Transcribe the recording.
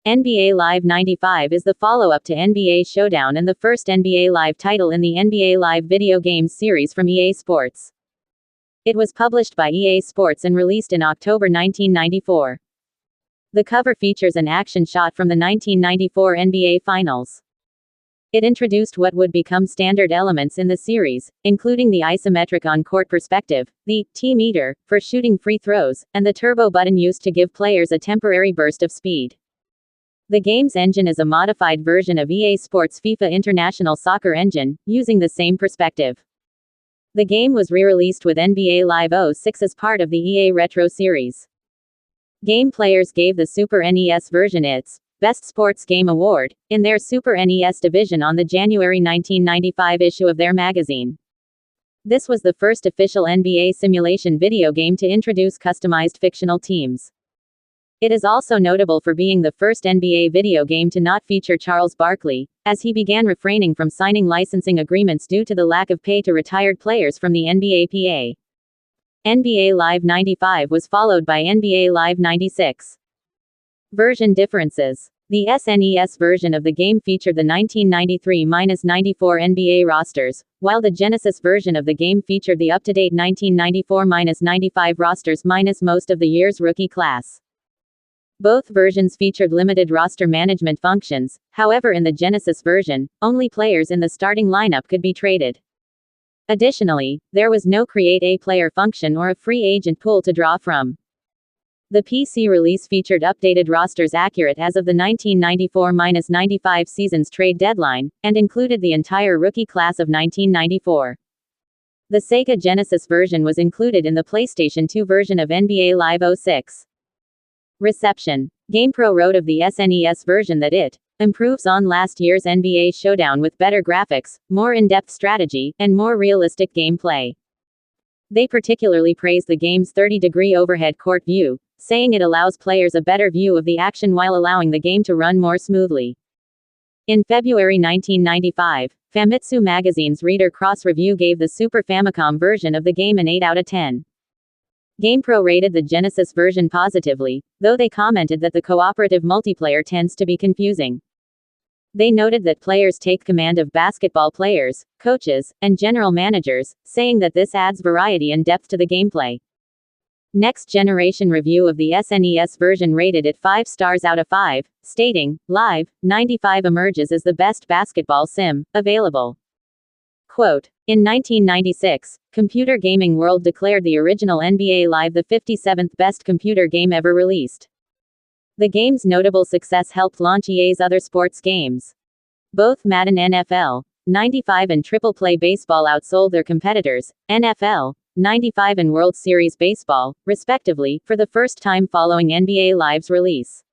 NBA Live 95 is the follow-up to NBA Showdown and the first NBA Live title in the NBA Live video games series from EA Sports. It was published by EA Sports and released in October 1994. The cover features an action shot from the 1994 NBA Finals. It introduced what would become standard elements in the series, including the isometric on-court perspective, the T-meter for shooting free throws, and the turbo button used to give players a temporary burst of speed. The game's engine is a modified version of EA Sports' FIFA International Soccer engine, using the same perspective. The game was re-released with NBA Live 06 as part of the EA Retro series. Game players gave the Super NES version its Best Sports Game Award in their Super NES division on the January 1995 issue of their magazine. This was the first official NBA simulation video game to introduce customized fictional teams. It is also notable for being the first NBA video game to not feature Charles Barkley, as he began refraining from signing licensing agreements due to the lack of pay to retired players from the NBA PA. NBA Live 95 was followed by NBA Live 96. Version differences. The SNES version of the game featured the 1993-94 NBA rosters, while the Genesis version of the game featured the up-to-date 1994-95 rosters minus most of the year's rookie class. Both versions featured limited roster management functions, however in the Genesis version, only players in the starting lineup could be traded. Additionally, there was no Create a Player function or a free agent pool to draw from. The PC release featured updated rosters accurate as of the 1994-95 season's trade deadline, and included the entire rookie class of 1994. The Sega Genesis version was included in the PlayStation 2 version of NBA Live 06. Reception. GamePro wrote of the SNES version that it improves on last year's NBA Showdown with better graphics, more in-depth strategy, and more realistic gameplay. They particularly praised the game's 30-degree overhead court view, saying it allows players a better view of the action while allowing the game to run more smoothly. In February 1995, Famitsu magazine's Reader Cross Review gave the Super Famicom version of the game an 8 out of 10. GamePro rated the Genesis version positively, though they commented that the cooperative multiplayer tends to be confusing. They noted that players take command of basketball players, coaches, and general managers, saying that this adds variety and depth to the gameplay. Next Generation Review of the SNES version rated it 5 stars out of 5, stating, Live 95 emerges as the best basketball sim available. Quote, in 1996, Computer Gaming World declared the original NBA Live the 57th best computer game ever released. The game's notable success helped launch EA's other sports games. Both Madden NFL 95 and Triple Play Baseball outsold their competitors, NFL 95 and World Series Baseball, respectively, for the first time following NBA Live's release.